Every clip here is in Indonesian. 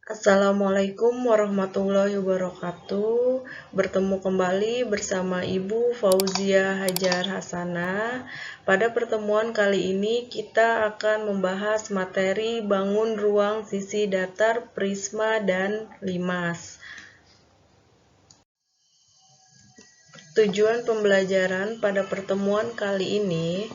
Assalamualaikum warahmatullahi wabarakatuh. Bertemu kembali bersama Ibu Fauzia Hajar Hasanah. Pada pertemuan kali ini kita akan membahas materi bangun ruang sisi datar, prisma, dan limas. Tujuan pembelajaran pada pertemuan kali ini,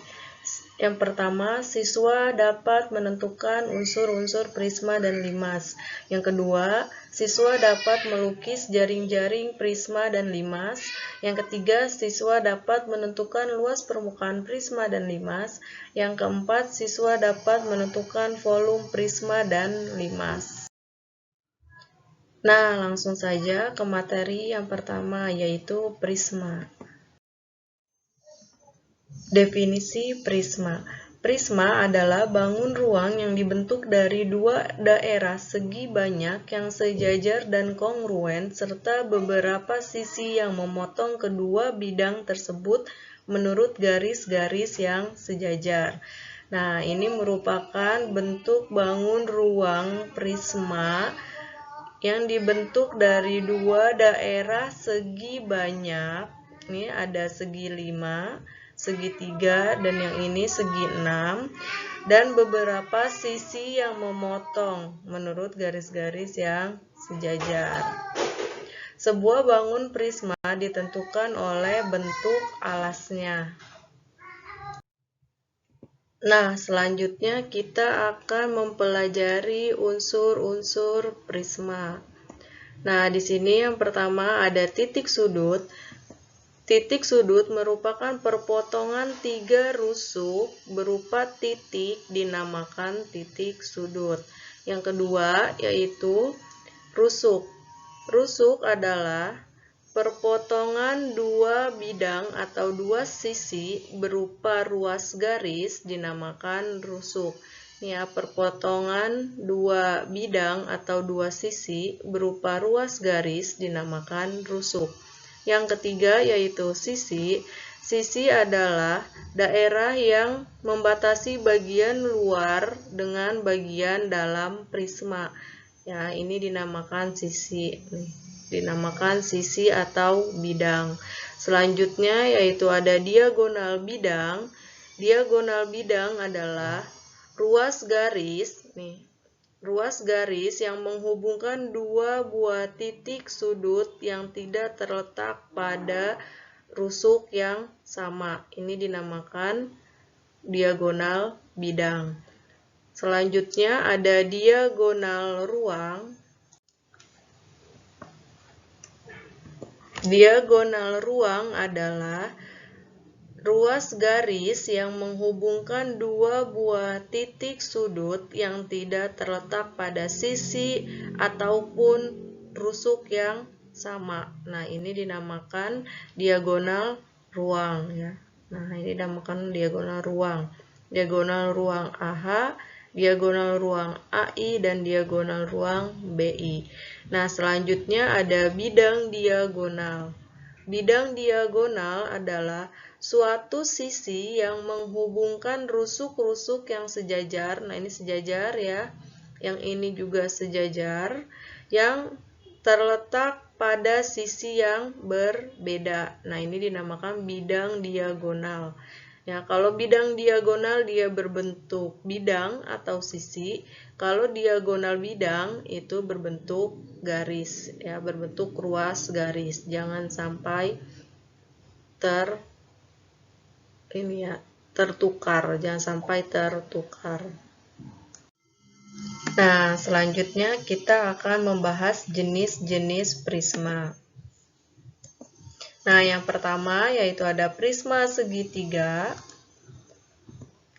yang pertama, siswa dapat menentukan unsur-unsur prisma dan limas. Yang kedua, siswa dapat melukis jaring-jaring prisma dan limas. Yang ketiga, siswa dapat menentukan luas permukaan prisma dan limas. Yang keempat, siswa dapat menentukan volume prisma dan limas. Nah, langsung saja ke materi yang pertama, yaitu prisma. Definisi prisma. Prisma adalah bangun ruang yang dibentuk dari dua daerah segi banyak yang sejajar dan kongruen serta beberapa sisi yang memotong kedua bidang tersebut menurut garis-garis yang sejajar. Nah, ini merupakan bentuk bangun ruang prisma yang dibentuk dari dua daerah segi banyak. Ini ada segi 5, segi 3, dan yang ini segi 6. Dan beberapa sisi yang memotong menurut garis-garis yang sejajar. Sebuah bangun prisma ditentukan oleh bentuk alasnya. Nah, selanjutnya kita akan mempelajari unsur-unsur prisma. Nah, di sini yang pertama ada titik sudut. Titik sudut merupakan perpotongan tiga rusuk berupa titik dinamakan titik sudut. Yang kedua yaitu rusuk. Rusuk adalah perpotongan dua bidang atau dua sisi berupa ruas garis dinamakan rusuk. Ya, perpotongan dua bidang atau dua sisi berupa ruas garis dinamakan rusuk. Yang ketiga yaitu sisi. Sisi adalah daerah yang membatasi bagian luar dengan bagian dalam prisma. Ya, ini dinamakan sisi. Dinamakan sisi atau bidang. Selanjutnya yaitu ada diagonal bidang. Diagonal bidang adalah ruas garis, ruas garis yang menghubungkan dua buah titik sudut yang tidak terletak pada rusuk yang sama. Ini dinamakan diagonal bidang. Selanjutnya ada diagonal ruang. Diagonal ruang adalah ruas garis yang menghubungkan dua buah titik sudut yang tidak terletak pada sisi ataupun rusuk yang sama. Nah, ini dinamakan diagonal ruang ya. Nah, ini dinamakan diagonal ruang. Diagonal ruang AH, diagonal ruang AI, dan diagonal ruang BI. Nah, selanjutnya ada bidang diagonal. Bidang diagonal adalah suatu sisi yang menghubungkan rusuk-rusuk yang sejajar. Nah, ini sejajar ya. Yang ini juga sejajar. Yang terletak pada sisi yang berbeda. Nah, ini dinamakan bidang diagonal. Ya, kalau bidang diagonal dia berbentuk bidang atau sisi. Kalau diagonal bidang itu berbentuk garis, ya, berbentuk ruas garis. Jangan sampai tertukar, jangan sampai tertukar. Nah, selanjutnya kita akan membahas jenis-jenis prisma. Nah, yang pertama yaitu ada prisma segitiga.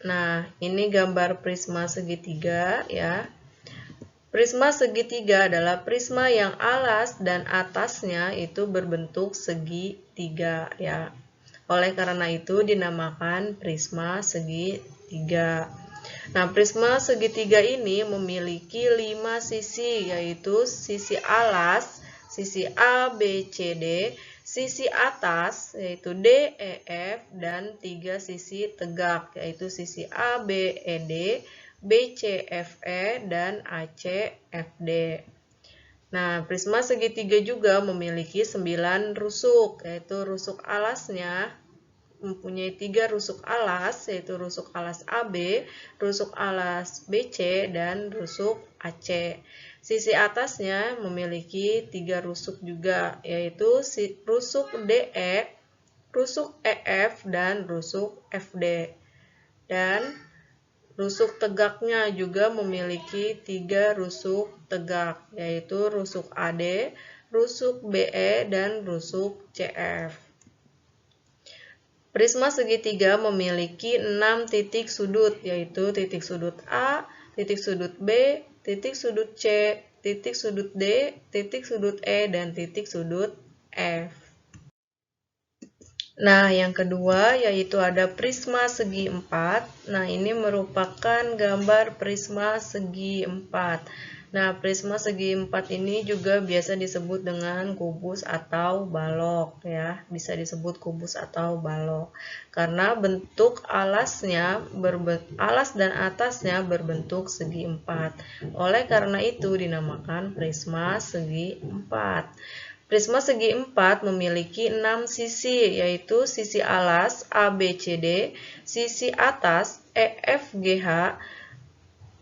Nah, ini gambar prisma segitiga ya. Prisma segitiga adalah prisma yang alas dan atasnya itu berbentuk segitiga ya. Oleh karena itu dinamakan prisma segitiga. Nah, prisma segitiga ini memiliki 5 sisi, yaitu sisi alas, sisi A, B, C, D, sisi atas, yaitu D, E, F, dan 3 sisi tegak, yaitu sisi A, B, E, D, B, C, F, E, dan A, C, F, D. Nah, prisma segitiga juga memiliki 9 rusuk, yaitu rusuk alasnya mempunyai 3 rusuk alas, yaitu rusuk alas AB, rusuk alas BC, dan rusuk AC. Sisi atasnya memiliki 3 rusuk juga, yaitu rusuk DE, rusuk EF, dan rusuk FD. Dan rusuk tegaknya juga memiliki 3 rusuk tegak, yaitu rusuk AD, rusuk BE, dan rusuk CF. Prisma segitiga memiliki 6 titik sudut, yaitu titik sudut A, titik sudut B, titik sudut C, titik sudut D, titik sudut E, dan titik sudut F. Nah, yang kedua yaitu ada prisma segi 4. Nah, ini merupakan gambar prisma segi 4. Nah, prisma segi 4 ini juga biasa disebut dengan kubus atau balok ya. Bisa disebut kubus atau balok. Karena bentuk alas dan atasnya berbentuk segi 4. Oleh karena itu dinamakan prisma segi 4. Prisma segi 4 memiliki 6 sisi, yaitu sisi alas ABCD, sisi atas EFGH,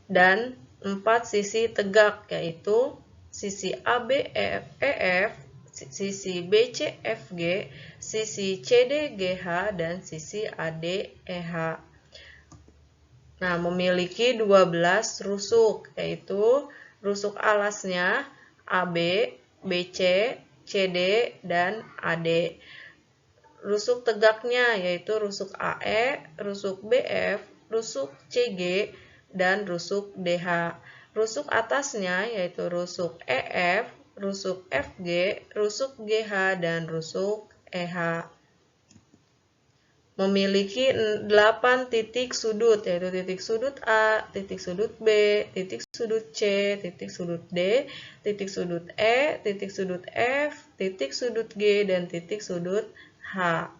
dan 4 sisi tegak, yaitu sisi ABEF, sisi BCFG, sisi CDGH, dan sisi ADEH. Nah, memiliki 12 rusuk, yaitu rusuk alasnya AB, BC, CD, dan AD. Rusuk tegaknya yaitu rusuk AE, rusuk BF, rusuk CG, dan rusuk DH. Rusuk atasnya yaitu rusuk EF, rusuk FG, rusuk GH, dan rusuk EH. Memiliki 8 titik sudut, yaitu titik sudut A, titik sudut B, titik sudut C, titik sudut D, titik sudut E, titik sudut F, titik sudut G, dan titik sudut H.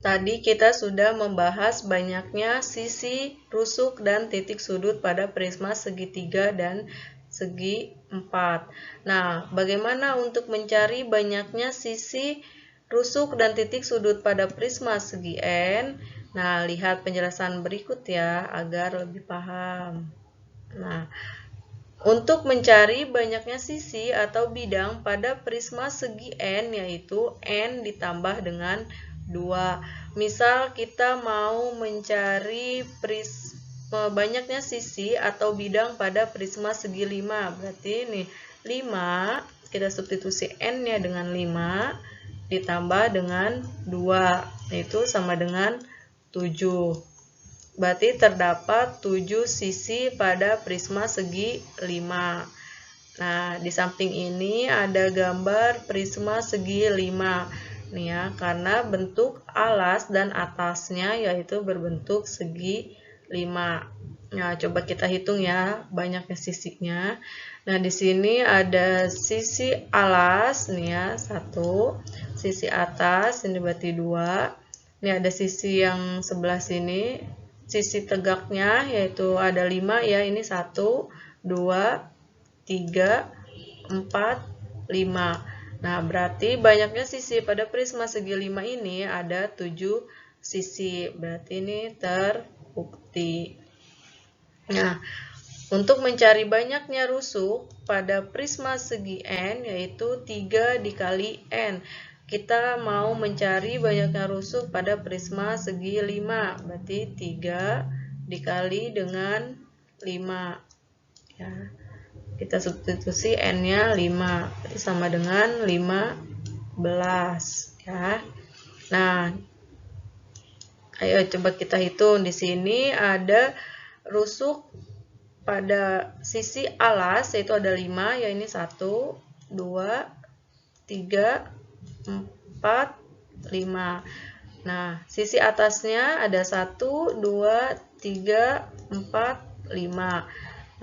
Tadi kita sudah membahas banyaknya sisi, rusuk, dan titik sudut pada prisma segitiga dan segi 4. Nah, bagaimana untuk mencari banyaknya sisi, rusuk, dan titik sudut pada prisma segi N? Nah, lihat penjelasan berikut ya, agar lebih paham. Nah, untuk mencari banyaknya sisi atau bidang pada prisma segi N, yaitu N ditambah dengan 2. Misal kita mau mencari banyaknya sisi atau bidang pada prisma segi 5. Berarti ini 5, kita substitusi N-nya dengan 5 ditambah dengan 2, yaitu sama dengan 7. Berarti terdapat 7 sisi pada prisma segi 5. Nah, di samping ini ada gambar prisma segi 5. Nih ya, karena bentuk alas dan atasnya yaitu berbentuk segi 5. Nah, coba kita hitung ya banyaknya sisinya. Nah, di sini ada sisi alas nih ya, 1. Sisi atas ini berarti 2. Ini ada sisi yang sebelah sini. Sisi tegaknya yaitu ada 5 ya, ini 1, 2, 3, 4, 5. Nah, berarti banyaknya sisi pada prisma segi 5 ini ada 7 sisi. Berarti ini terbukti. Nah, untuk mencari banyaknya rusuk pada prisma segi N yaitu 3 dikali N. Kita mau mencari banyaknya rusuk pada prisma segi 5. Berarti 3 dikali dengan 5. Ya. Kita substitusi N-nya 5. Berarti sama dengan 15. Ya. Nah, ayo coba kita hitung. Di sini ada rusuk pada sisi alas yaitu ada 5, ya ini 1, 2, 3, 4, 5. Nah, sisi atasnya ada 1, 2, 3, 4, 5.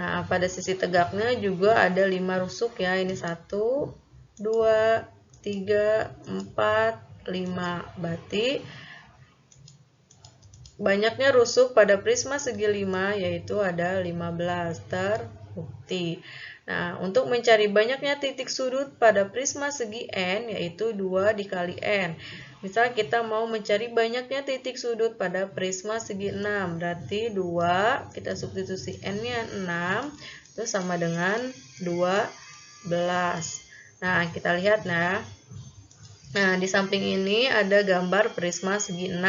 Nah, pada sisi tegaknya juga ada 5 rusuk ya. Ini 1, 2, 3, 4, 5. Berarti banyaknya rusuk pada prisma segi 5 yaitu ada 15. bukti. Nah, untuk mencari banyaknya titik sudut pada prisma segi N, yaitu 2 dikali N. Misal kita mau mencari banyaknya titik sudut pada prisma segi 6, berarti 2, kita substitusi N-nya 6, itu sama dengan 12. Nah, kita lihat nah. Nah, di samping ini ada gambar prisma segi 6,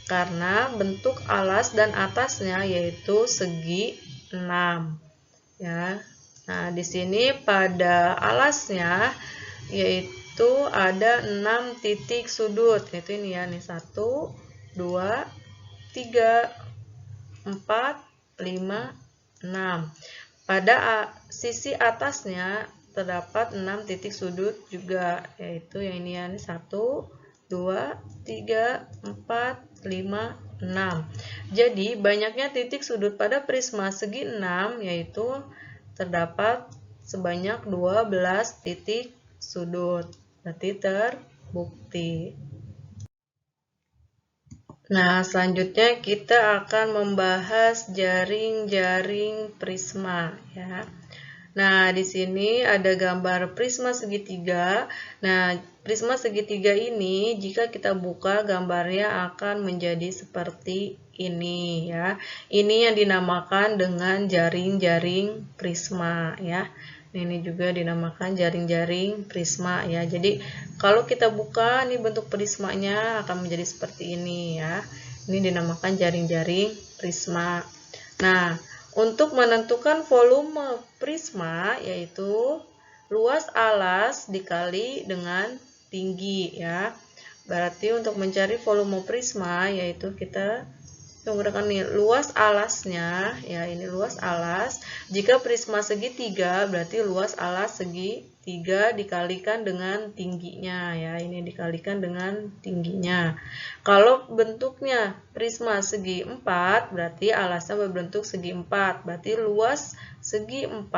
karena bentuk alas dan atasnya yaitu segi 6. Ya. Nah, di sini pada alasnya yaitu ada 6 titik sudut, yaitu ini ya, nih 1, 2, 3, 4, 5, 6. Pada sisi atasnya terdapat 6 titik sudut juga, yaitu yang ini ya, 1, 2, 3, 4, 5, 6. Jadi banyaknya titik sudut pada prisma segi 6 yaitu terdapat sebanyak 12 titik sudut, berarti terbukti. Nah, selanjutnya kita akan membahas jaring-jaring prisma ya. Nah, di sini ada gambar prisma segitiga. Nah, prisma segitiga ini jika kita buka gambarnya akan menjadi seperti ini ya. Ini yang dinamakan dengan jaring-jaring prisma ya. Ini juga dinamakan jaring-jaring prisma ya. Jadi kalau kita buka ini bentuk prismanya akan menjadi seperti ini ya. Ini dinamakan jaring-jaring prisma. Nah, untuk menentukan volume prisma yaitu luas alas dikali dengan tinggi ya. Berarti untuk mencari volume prisma yaitu kita menggunakan nih luas alasnya ya, ini luas alas. Jika prisma segitiga berarti luas alas segitiga dikalikan dengan tingginya ya, ini dikalikan dengan tingginya. Kalau bentuknya prisma segi 4 berarti alasnya berbentuk segi 4, berarti luas segi 4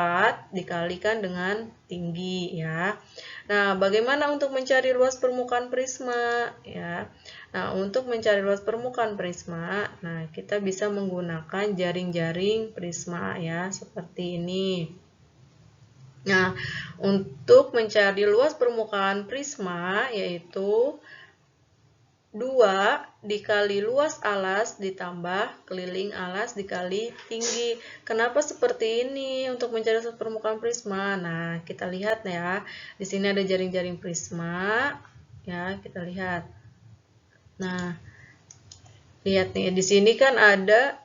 dikalikan dengan tinggi ya. Nah, bagaimana untuk mencari luas permukaan prisma ya? Nah, untuk mencari luas permukaan prisma, nah kita bisa menggunakan jaring-jaring prisma ya, seperti ini. Nah, untuk mencari luas permukaan prisma yaitu 2 dikali luas alas ditambah keliling alas dikali tinggi. Kenapa seperti ini untuk mencari luas permukaan prisma? Nah, kita lihat ya. Di sini ada jaring-jaring prisma ya, kita lihat. Nah, lihat nih, di sini kan ada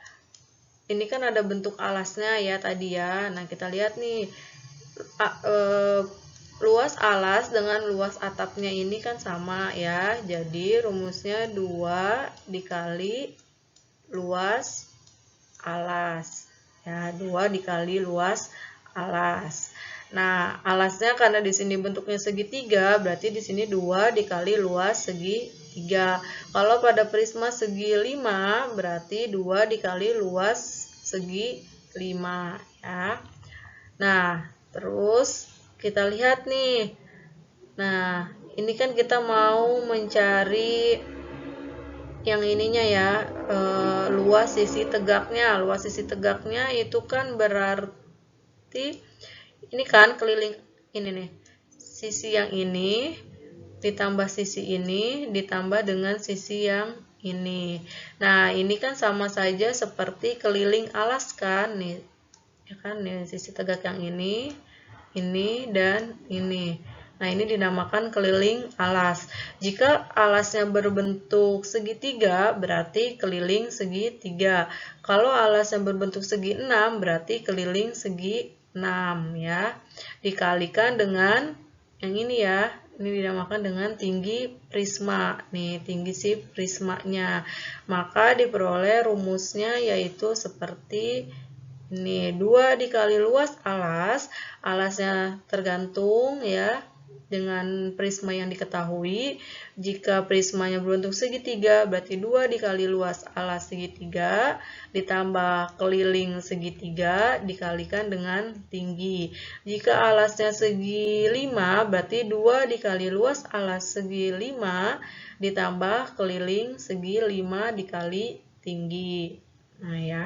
bentuk alasnya ya tadi ya. Nah, kita lihat nih luas alas dengan luas atapnya ini kan sama ya. Jadi rumusnya 2 dikali luas alas. Ya, 2 dikali luas alas. Nah, alasnya karena di sini bentuknya segitiga, berarti di sini 2 dikali luas segitiga. Kalau pada prisma segi 5, berarti 2 dikali luas segi 5 ya. Nah, terus kita lihat nih. Nah, ini kan kita mau mencari yang ininya ya, luas sisi tegaknya. Luas sisi tegaknya itu kan berarti ini kan keliling ini nih, sisi yang ini ditambah sisi ini ditambah dengan sisi yang ini. Nah, ini kan sama saja seperti keliling alas kan nih, ya kan nih, sisi tegak yang ini dan ini. Nah, ini dinamakan keliling alas. Jika alasnya berbentuk segitiga, berarti keliling segitiga. Kalau alasnya berbentuk segi 6, berarti keliling segi 6 ya. Dikalikan dengan yang ini ya. Ini dinamakan dengan tinggi prisma. Nih, tinggi si prismanya. Maka diperoleh rumusnya yaitu seperti ini, 2 dikali luas alas. Alasnya tergantung ya dengan prisma yang diketahui. Jika prismanya berbentuk segitiga, berarti 2 dikali luas alas segitiga ditambah keliling segitiga dikalikan dengan tinggi. Jika alasnya segi 5, berarti 2 dikali luas alas segi 5 ditambah keliling segi 5 dikali tinggi. Nah ya.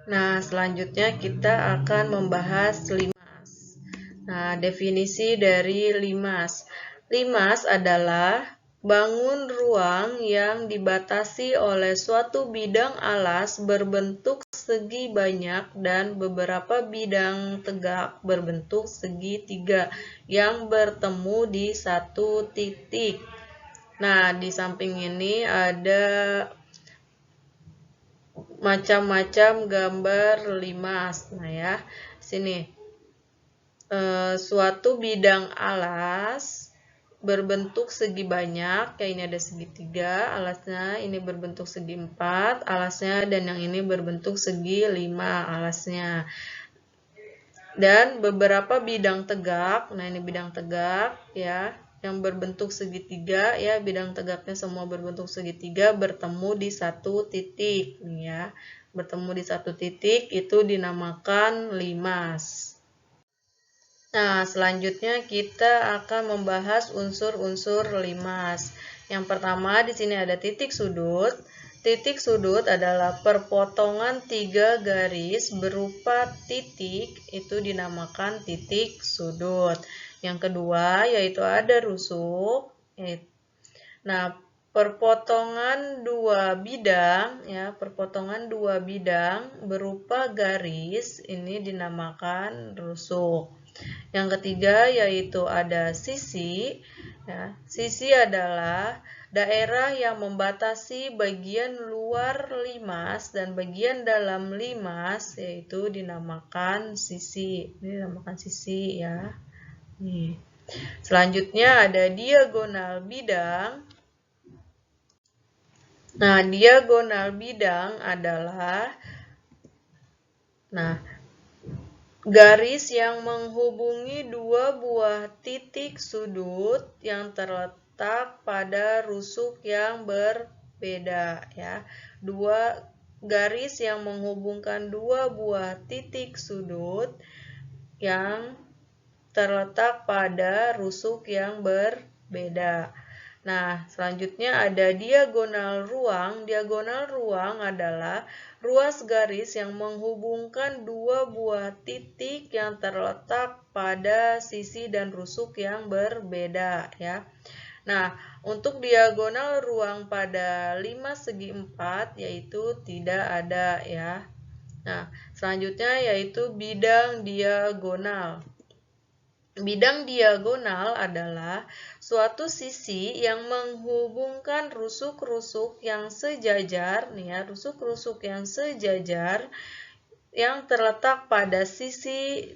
Nah, selanjutnya kita akan membahas limas. Nah, definisi dari limas. Limas adalah bangun ruang yang dibatasi oleh suatu bidang alas berbentuk segi banyak dan beberapa bidang tegak berbentuk segitiga yang bertemu di satu titik. Nah, di samping ini ada macam-macam gambar limas. Nah ya, sini suatu bidang alas berbentuk segi banyak, kayak ini ada segitiga alasnya, ini berbentuk segi 4 alasnya, dan yang ini berbentuk segi 5 alasnya. Dan beberapa bidang tegak, nah ini bidang tegak ya, yang berbentuk segitiga ya, bidang tegaknya semua berbentuk segitiga bertemu di satu titik nih ya. Bertemu di satu titik itu dinamakan limas. Nah, selanjutnya kita akan membahas unsur-unsur limas. Yang pertama di sini ada titik sudut. Titik sudut adalah perpotongan 3 garis berupa titik, itu dinamakan titik sudut. Yang kedua yaitu ada rusuk. Nah, perpotongan 2 bidang ya, perpotongan 2 bidang berupa garis ini dinamakan rusuk. Yang ketiga yaitu ada sisi. Ya, sisi adalah daerah yang membatasi bagian luar limas dan bagian dalam limas, yaitu dinamakan sisi. Ini dinamakan sisi ya. Nih. Selanjutnya ada diagonal bidang. Nah, diagonal bidang adalah garis yang menghubungi dua buah titik sudut yang terletak pada rusuk yang berbeda ya. Dua garis yang menghubungkan dua buah titik sudut yang terletak pada rusuk yang berbeda. Nah, selanjutnya ada diagonal ruang. Diagonal ruang adalah ruas garis yang menghubungkan dua buah titik yang terletak pada sisi dan rusuk yang berbeda ya. Nah, untuk diagonal ruang pada 5 segi 4 yaitu tidak ada ya. Nah, selanjutnya yaitu bidang diagonal. Bidang diagonal adalah suatu sisi yang menghubungkan rusuk-rusuk yang sejajar, nih ya, rusuk-rusuk yang sejajar yang terletak pada sisi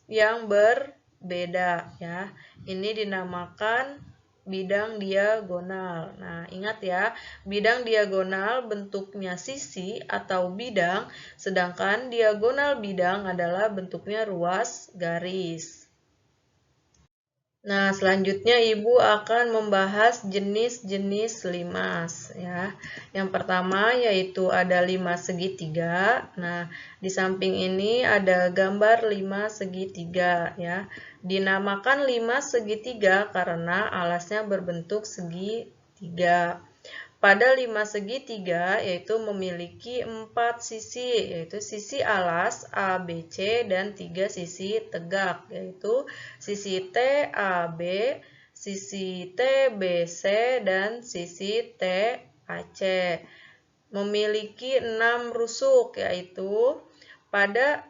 yang berbeda ya. Ini dinamakan bidang diagonal. Nah, ingat ya, bidang diagonal bentuknya sisi atau bidang, sedangkan diagonal bidang adalah bentuknya ruas garis. Nah, selanjutnya Ibu akan membahas jenis-jenis limas ya. Yang pertama yaitu ada limas segitiga. Nah, di samping ini ada gambar limas segitiga ya. Dinamakan limas segitiga karena alasnya berbentuk segitiga. Pada limas segitiga yaitu memiliki 4 sisi, yaitu sisi alas A, B, C, dan 3 sisi tegak, yaitu sisi T, A, B, sisi T, B, C, dan sisi T, A, C. Memiliki 6 rusuk, yaitu pada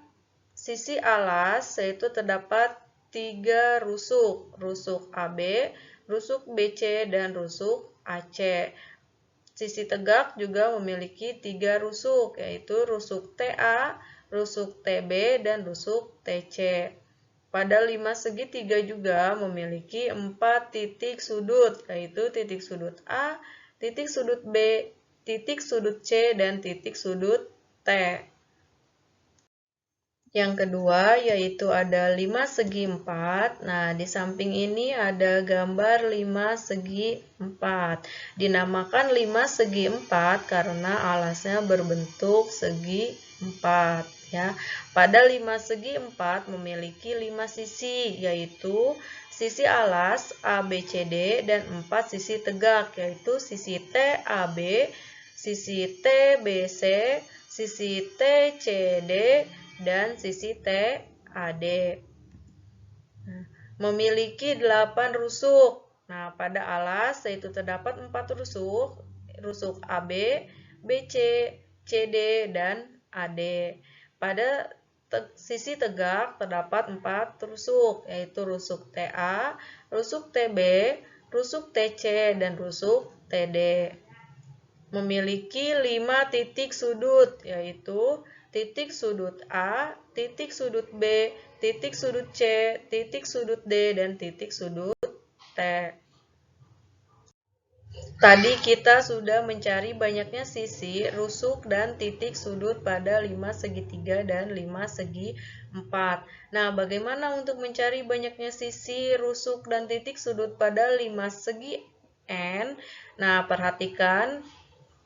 sisi alas yaitu terdapat 3 rusuk, rusuk AB, rusuk BC, dan rusuk AC. Sisi tegak juga memiliki 3 rusuk, yaitu rusuk TA, rusuk TB, dan rusuk TC. Pada limas segitiga juga memiliki 4 titik sudut, yaitu titik sudut A, titik sudut B, titik sudut C, dan titik sudut T. Yang kedua yaitu ada limas segi 4. Nah, di samping ini ada gambar limas segi 4. Dinamakan limas segi 4 karena alasnya berbentuk segi 4 ya. Pada limas segi 4 memiliki 5 sisi, yaitu sisi alas ABCD dan 4 sisi tegak, yaitu sisi TAB, sisi TBC, sisi TCD, dan sisi TAD. Nah, memiliki 8 rusuk. Nah, pada alas yaitu terdapat 4 rusuk, rusuk AB, BC, CD, dan AD. Pada sisi tegak terdapat 4 rusuk, yaitu rusuk TA, rusuk TB, rusuk TC, dan rusuk TD. Memiliki 5 titik sudut, yaitu titik sudut A, titik sudut B, titik sudut C, titik sudut D, dan titik sudut T. Tadi kita sudah mencari banyaknya sisi, rusuk, dan titik sudut pada 5 segitiga dan 5 segi 4. Nah, bagaimana untuk mencari banyaknya sisi, rusuk, dan titik sudut pada 5 segi N? Nah, perhatikan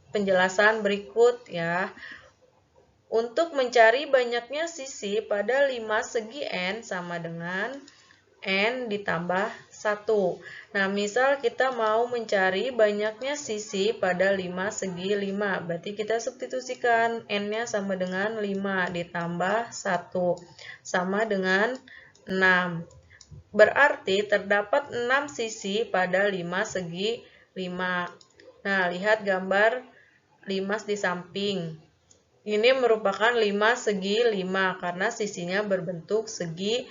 penjelasan berikut ya. Untuk mencari banyaknya sisi pada 5 segi N sama dengan N ditambah 1. Nah, misal kita mau mencari banyaknya sisi pada 5 segi 5. Berarti kita substitusikan N-nya sama dengan 5 ditambah 1. Sama dengan 6. Berarti terdapat 6 sisi pada 5 segi 5. Nah, lihat gambar 5 di samping. Ini merupakan 5 segi 5 karena sisinya berbentuk segi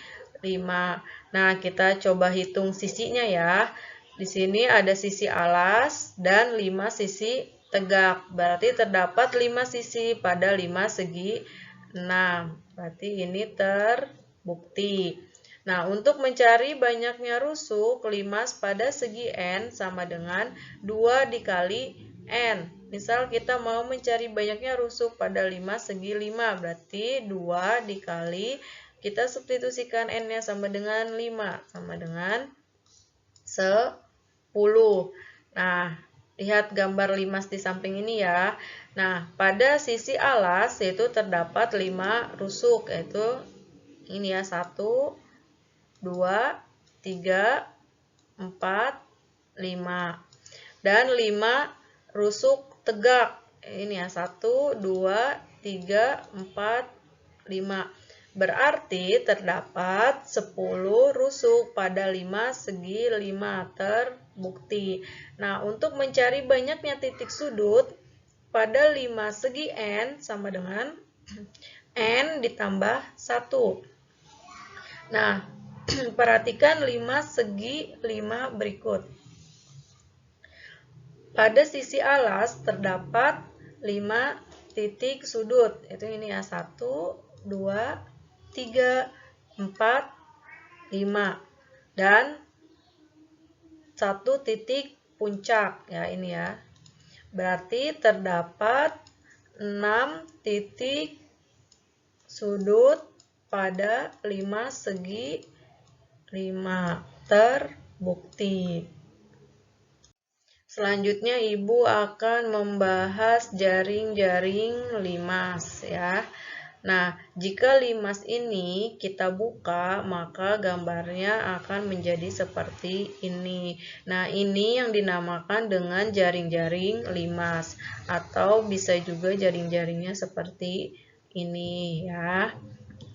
5. Nah, kita coba hitung sisinya ya. Di sini ada sisi alas dan 5 sisi tegak. Berarti terdapat 5 sisi pada 5 segi 6. Berarti ini terbukti. Nah, untuk mencari banyaknya rusuk, 5 pada segi N sama dengan 2 dikali N. Misal kita mau mencari banyaknya rusuk pada 5 segi 5, berarti 2 dikali, kita substitusikan N-nya sama dengan 5, sama dengan 10. Nah, lihat gambar 5 di samping ini ya. Nah, pada sisi alas yaitu terdapat 5 rusuk, yaitu ini ya, 1, 2, 3, 4, 5. Dan 5 rusuk tegak. Ini ya, 1, 2, 3, 4, 5. Berarti terdapat 10 rusuk pada 5 segi 5. Terbukti. Nah, untuk mencari banyaknya titik sudut pada 5 segi N sama dengan N ditambah 1. Nah, perhatikan 5 segi 5 berikut. Pada sisi alas terdapat 5 titik sudut. Itu ini ya, 1, 2, 3, 4, 5. Dan 1 titik puncak. Ya, ini ya. Berarti terdapat 6 titik sudut pada 5 segi 5. Terbukti. Selanjutnya Ibu akan membahas jaring-jaring limas ya. Nah, jika limas ini kita buka, maka gambarnya akan menjadi seperti ini. Nah, ini yang dinamakan dengan jaring-jaring limas, atau bisa juga jaring-jaringnya seperti ini ya.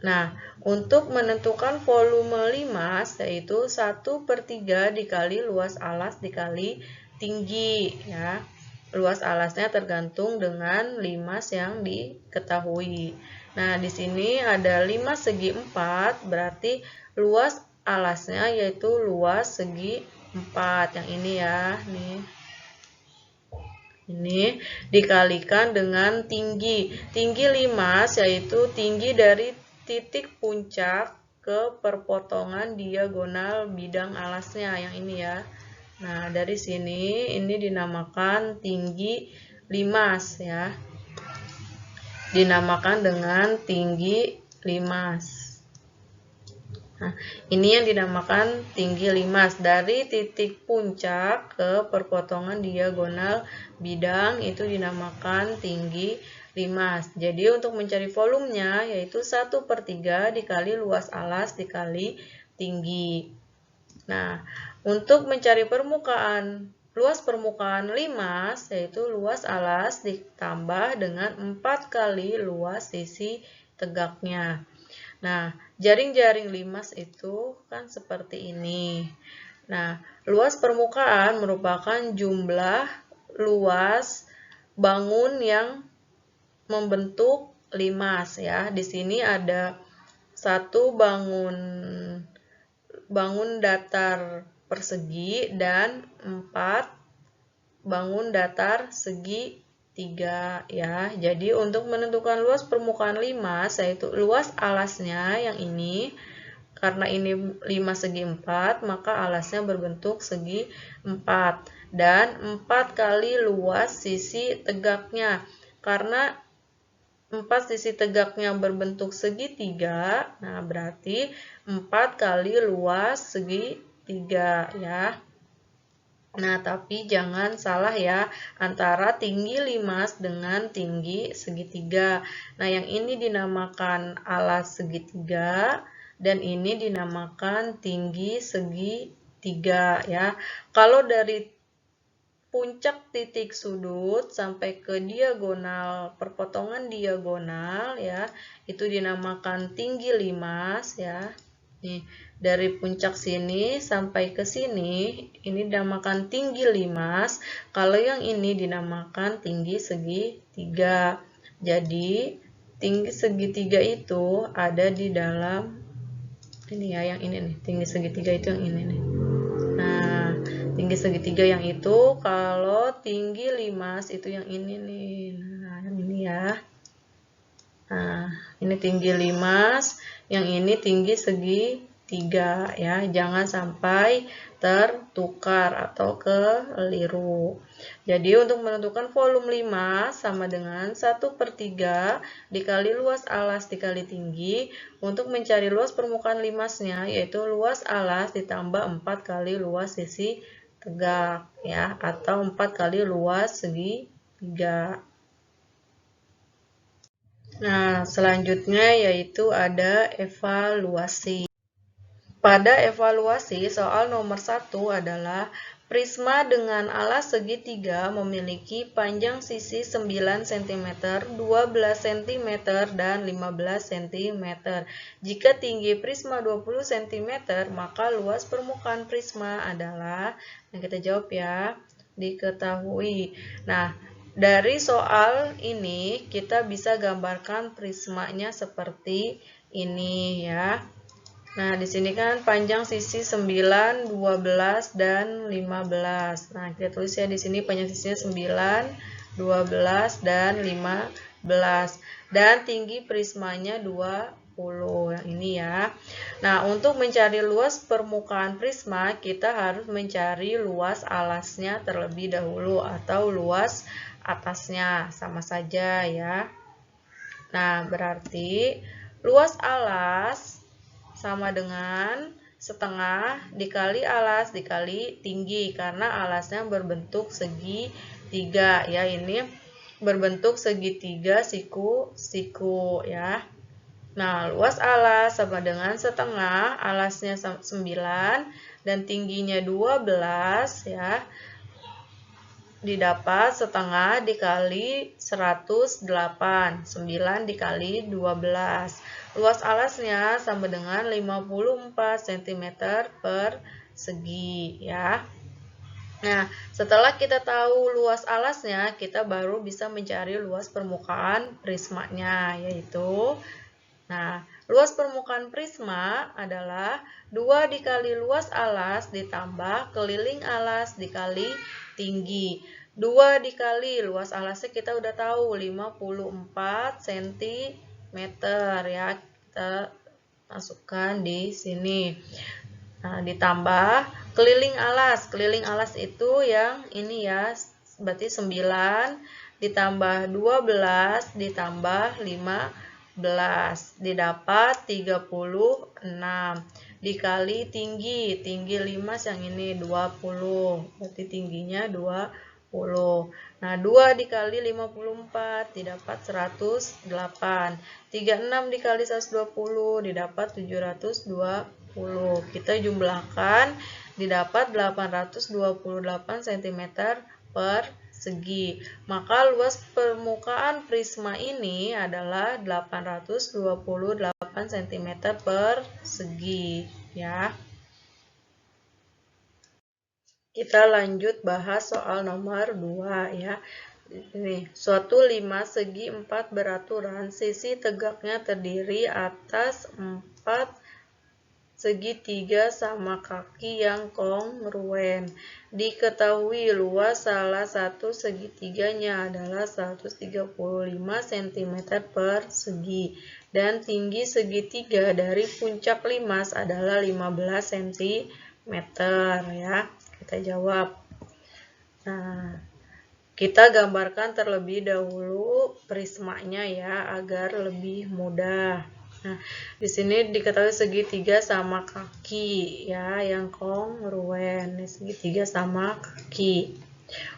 Nah, untuk menentukan volume limas, yaitu 1/3 dikali luas alas dikali tinggi ya. Luas alasnya tergantung dengan limas yang diketahui. Nah, di sini ada 5 segi 4, berarti luas alasnya yaitu luas segi 4. Yang ini ya, nih. Ini dikalikan dengan tinggi. Tinggi limas yaitu tinggi dari titik puncak ke perpotongan diagonal bidang alasnya. Yang ini ya. Nah, dari sini ini dinamakan tinggi limas ya. Dinamakan dengan tinggi limas. Nah, ini yang dinamakan tinggi limas. Dari titik puncak ke perpotongan diagonal bidang itu dinamakan tinggi limas. Jadi untuk mencari volumenya yaitu 1/3 dikali luas alas dikali tinggi. Nah, untuk mencari permukaan luas permukaan limas, yaitu luas alas ditambah dengan 4 kali luas sisi tegaknya. Nah, jaring-jaring limas itu kan seperti ini. Nah, luas permukaan merupakan jumlah luas bangun yang membentuk limas ya. Di sini ada satu bangun datar persegi dan 4 bangun datar segi 3 ya. Jadi untuk menentukan luas permukaan limas, yaitu luas alasnya yang ini, karena ini 5 segi 4, maka alasnya berbentuk segi 4 dan 4 kali luas sisi tegaknya. Karena 4 sisi tegaknya berbentuk segitiga, nah berarti 4 kali luas segitiga ya. Nah, tapi jangan salah ya antara tinggi limas dengan tinggi segitiga. Nah, yang ini dinamakan alas segitiga dan ini dinamakan tinggi segitiga ya. Kalau dari puncak titik sudut sampai ke diagonal, perpotongan diagonal ya, itu dinamakan tinggi limas ya. Nih, dari puncak sini sampai ke sini, ini dinamakan tinggi limas. Kalau yang ini dinamakan tinggi segitiga. Jadi, tinggi segitiga itu ada di dalam ini ya, yang ini nih. Tinggi segitiga itu yang ini nih. Nah, tinggi segitiga yang itu, kalau tinggi limas itu yang ini nih. Nah, yang ini ya. Nah, ini tinggi limas, yang ini tinggi segitiga ya. Jangan sampai tertukar atau keliru. Jadi untuk menentukan volume limas sama dengan 1/3 dikali luas alas dikali tinggi. Untuk mencari luas permukaan limasnya, yaitu luas alas ditambah 4 kali luas sisi tegak ya, atau 4 kali luas segitiga. Nah, selanjutnya yaitu ada evaluasi. Pada evaluasi, soal nomor 1 adalah prisma dengan alas segitiga memiliki panjang sisi 9 cm, 12 cm, dan 15 cm. Jika tinggi prisma 20 cm, maka luas permukaan prisma adalah, nah kita jawab ya, diketahui. Nah, dari soal ini kita bisa gambarkan prismanya seperti ini ya. Nah, di sini kan panjang sisi 9, 12 dan 15. Nah, kita tulis ya di sini panjang sisinya 9, 12 dan 15. Dan tinggi prismanya 20 yang ini ya. Nah, untuk mencari luas permukaan prisma, kita harus mencari luas alasnya terlebih dahulu atau luas atasnya, sama saja ya. Nah, berarti luas alas sama dengan setengah dikali alas dikali tinggi, karena alasnya berbentuk segitiga ya. Ini berbentuk segitiga siku-siku ya. Nah, luas alas sama dengan setengah, alasnya 9 dan tingginya 12 ya. Didapat setengah dikali 108, 9 dikali 12. Luas alasnya sama dengan 54 cm per segi ya. Nah, setelah kita tahu luas alasnya, kita baru bisa mencari luas permukaan prismanya, yaitu, nah, luas permukaan prisma adalah 2 dikali luas alas ditambah keliling alas dikali tinggi. 2 dikali luas alasnya kita udah tahu 54 cm ya. Kita masukkan di sini. Nah, ditambah keliling alas. Keliling alas itu yang ini ya. Berarti 9 ditambah 12 ditambah 15 didapat 36 dikali tinggi 5 yang ini 20, berarti tingginya 20. Nah, 2 dikali 54 didapat 108. 36 dikali 120 didapat 720. Kita jumlahkan, didapat 828 cm per segi. Maka luas permukaan prisma ini adalah 828 cm per segi, ya. Kita lanjut bahas soal nomor 2, ya. Ini, suatu 5 segi 4 beraturan, sisi tegaknya terdiri atas 4 segitiga sama kaki yang kongruen. Diketahui luas salah satu segitiganya adalah 135 cm per segi dan tinggi segitiga dari puncak limas adalah 15 cm, ya. Kita jawab. Nah, kita gambarkan terlebih dahulu prismanya, ya, agar lebih mudah. Nah, di sini diketahui segitiga sama kaki, ya, yang kongruen. Segitiga sama kaki.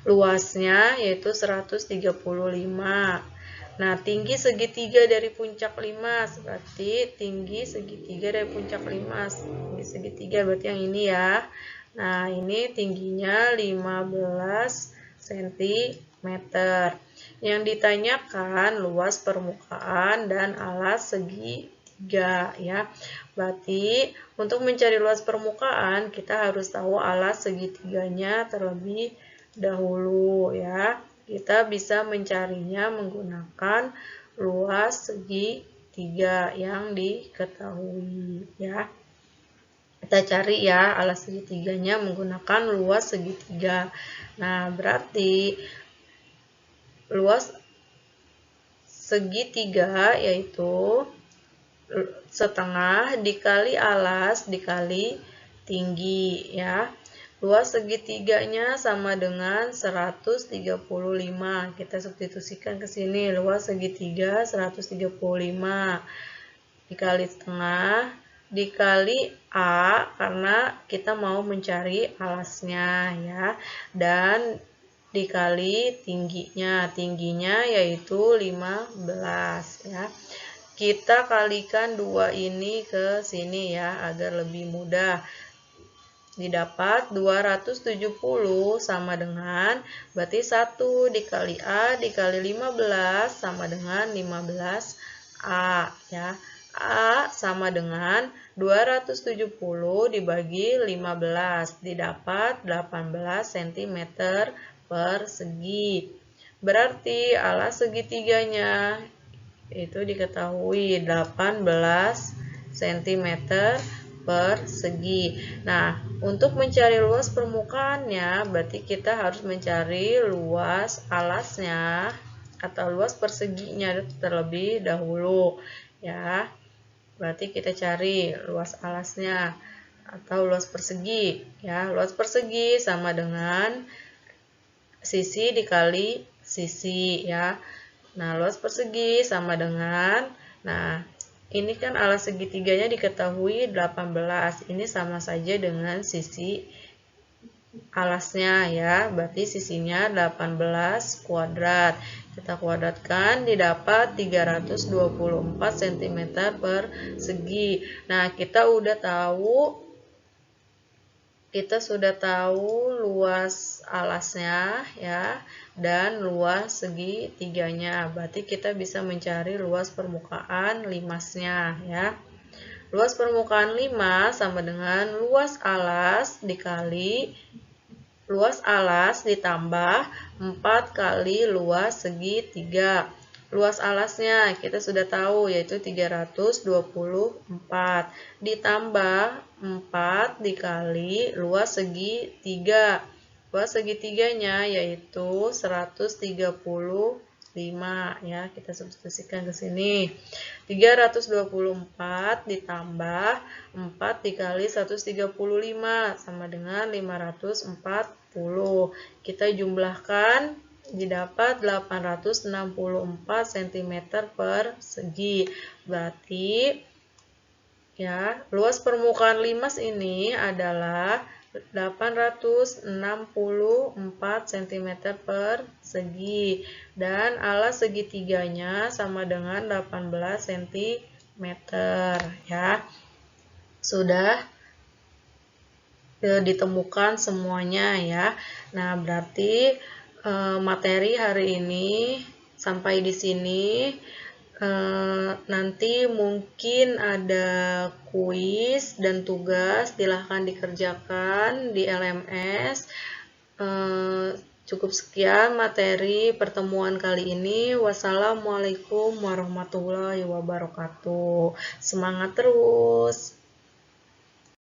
Luasnya yaitu 135. Nah, tinggi segitiga dari puncak limas, berarti tinggi segitiga dari puncak limas. Tinggi segitiga berarti yang ini, ya. Nah, ini tingginya 15 cm. Yang ditanyakan luas permukaan dan alas segitiga, ya. Berarti untuk mencari luas permukaan kita harus tahu alas segitiganya terlebih dahulu, ya. Kita bisa mencarinya menggunakan luas segitiga yang diketahui, ya. Kita cari, ya, alas segitiganya menggunakan luas segitiga. Nah, berarti luas segitiga yaitu setengah dikali alas dikali tinggi, ya. Luas segitiganya sama dengan 135. Kita substitusikan ke sini. Luas segitiga 135 dikali setengah dikali A karena kita mau mencari alasnya, ya, dan dikali tingginya. Tingginya yaitu 15, ya. Kita kalikan 2 ini ke sini, ya, agar lebih mudah. Didapat 270 sama dengan, berarti 1 dikali A dikali 15 sama dengan 15A, ya. A sama dengan 270 dibagi 15, didapat 18 cm per segi. Berarti alas segitiganya itu diketahui 18 cm per segi. Nah, untuk mencari luas permukaannya, berarti kita harus mencari luas alasnya atau luas perseginya terlebih dahulu, ya. Berarti kita cari luas alasnya atau luas persegi, ya. Luas persegi sama dengan sisi dikali sisi, ya. Nah, luas persegi sama dengan, nah, ini kan alas segitiganya diketahui 18. Ini sama saja dengan sisi alasnya, ya. Berarti sisinya 18 kuadrat. Kita kuadratkan, didapat 324 cm per segi. Nah, kita sudah tahu luas alasnya, ya, dan luas segitiganya. Berarti kita bisa mencari luas permukaan limasnya, ya. Luas permukaan limas sama dengan luas alas dikali luas alas ditambah 4 kali luas segitiga. Luas alasnya kita sudah tahu yaitu 324 ditambah 4 dikali luas segitiga. Luas segitiganya yaitu 135, ya. Kita substitusikan ke sini. 324 ditambah 4 dikali 135 sama dengan 540. Kita jumlahkan, didapat 864 cm per segi. Berarti, ya, luas permukaan limas ini adalah 864 cm per segi dan alas segitiganya sama dengan 18 cm, ya. sudah ditemukan semuanya ya. Nah, berarti materi hari ini sampai di sini. Nanti mungkin ada kuis dan tugas, silahkan dikerjakan di LMS. Cukup sekian materi pertemuan kali ini. Wassalamualaikum warahmatullahi wabarakatuh. Semangat terus!